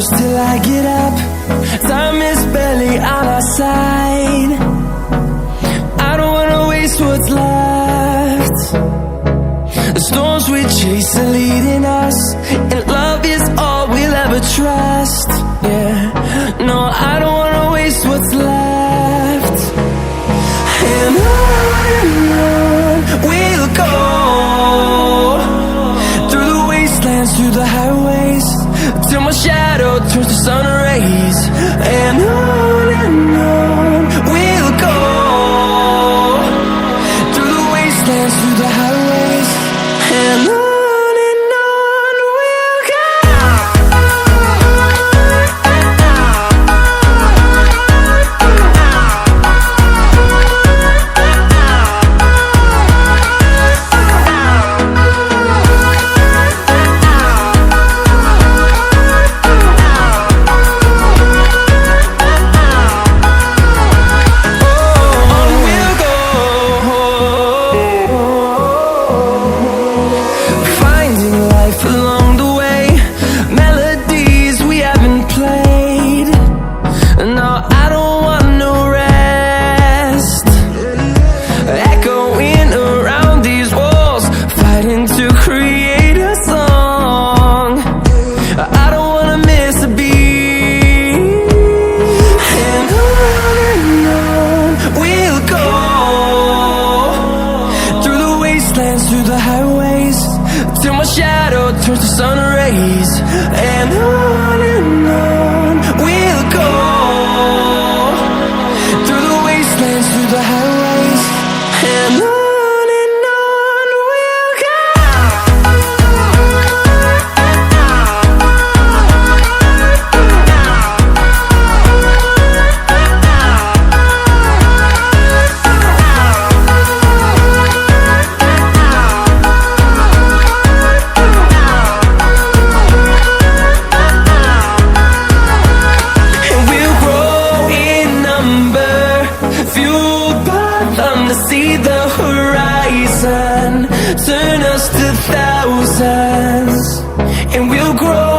close till I get up. Time is barely on our side. I don't wanna waste what's left. The storms we chase are leading us, and love is all we'll ever trust. Yeah, no, I don't wanna waste what's left. And on we'll go, through the wastelands, through the highways, till my shadow turns to sun rays. And on we'll go, through the wastelands, through the highways, and on we'll go. Through the highways, till my shadow turns to sun rays. And on we'll go, through the wastelands, through the highways, and on we'll go. To see the horizon turn us to thousands, and we'll grow